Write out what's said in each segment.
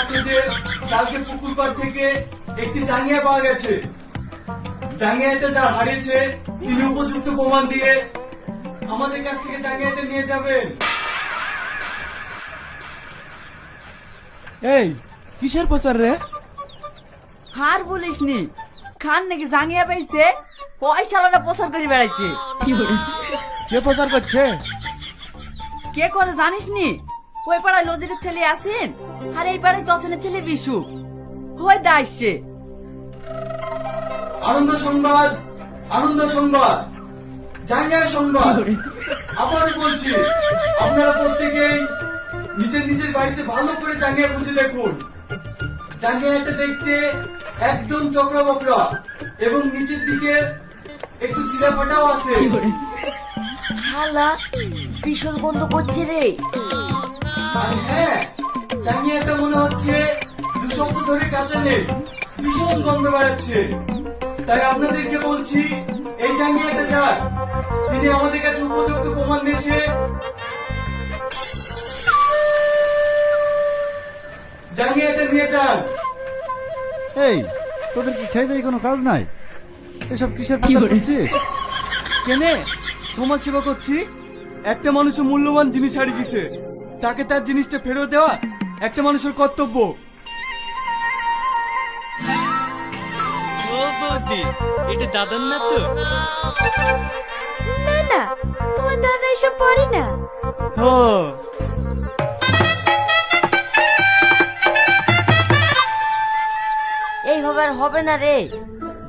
আছে যে কালকে পুকুর পাড় থেকে একটি জাঙ্গিয়া পাওয়া গেছে। জাঙ্গিয়াটা যার হারিয়েছে তিনি উপযুক্ত প্রমাণ দিয়ে আমাদের কাছ থেকে জাঙ্গিয়াটা নিয়ে যাবেন। এই কিসের প্রচার রে? হার বলিস নি, খান নাকি জাঙ্গিয়া পাইছে, পয়সালাটা প্রচার করে বেড়াইছে। কে প্রচার করছে? কে করে জানিস নি? ওই পাড়ায় লজিরের ছেলে আসেন, আর এই পাড়ায় দশনের ছেলে বিশু হয়ে দা আসছে। আনন্দ সংবাদ, আনন্দ সংবাদ, জাঙ্গিয়ার সংবাদ। আবারও বলছি, আপনারা প্রত্যেকেই নিজের নিজের বাড়িতে ভালো করে জাঙ্গিয়া খুঁজে দেখুন। জাঙ্গিয়াটা দেখতে একদম চকরা বকরা এবং নিচের দিকে একটু সিধা ফাটাও আছে। শালা ভীষণ গন্ধ করছে রে। আর হ্যাঁ, জাঙ্গিয়াটা মনে হচ্ছে 2 সপ্তাহ ধরে কাঁচা নেই, ভীষণ গন্ধ বেড়াচ্ছে। তাই আপনাদেরকে বলছি, এই জাঙ্গিয়াটা যার, তিনি আমাদের কাছে উপযুক্ত প্রমাণ এসে জাঙ্গিয়াটা নিয়ে যান। এই তোদের কি খেয়ে দেয় কোনো কাজ নাই? এসব কিসের প্রচার করছিস? কেনে সমাজ সেবা করছি। একটা মানুষের মূল্যবান জিনিস হারিয়ে গেছে, তাকে তার জিনিসটা ফেরত দেওয়া একটা মানুষের কর্তব্য। ও বৌদি, এটা দাদার না তো? না না, তোমার দাদা এসব পড়ে না। হ্যাঁ, এইভাবে আর হবে না রে,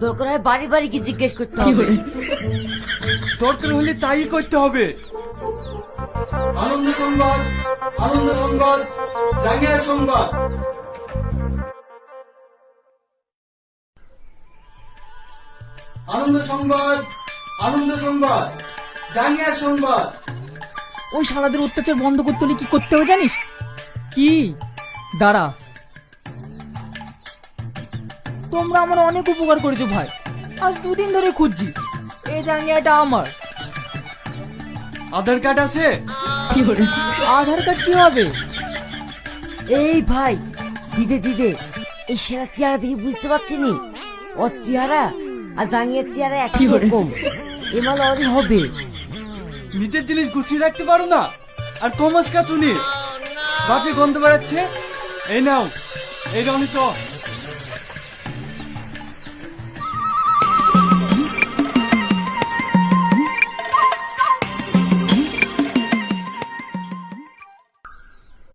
দরকার হয় বাড়ি বাড়ি কি জিজ্ঞেস করতে হবে। দরকার হলে তাই করতে হবে। আনন্দ সংবাদ, আনন্দ সংবাদ, জাঙ্গিয়ার সংবাদ। আনন্দ সংবাদ, আনন্দ সংবাদ, জাঙ্গিয়ার সংবাদ। ওই শালাদের অত্যাচার বন্ধ করতে হলে কি করতে হবে জানিস? কি? দাঁড়া, তোমরা আমার অনেক উপকার করেছো ভাই, আজ 2 দিন ধরে খুঁজছি। এই জাঙ্গিয়াটা আমার। আধার কার্ড আছে? আধার কার্ড কি হবে? এই ভাই, দিদে দিদে, এই সেরা চেহারা দেখে বুঝতে পারছি নি ওর চেহারা আর জাঙ্গিয়ার চেহারা একই রকম। এমাল ওরই হবে। নিজের জিনিস গুছিয়ে রাখতে পারো না, আর কমাস কাচুনি বাজে গন্ধ বেড়াচ্ছে। এই নাও, এই রনি চ।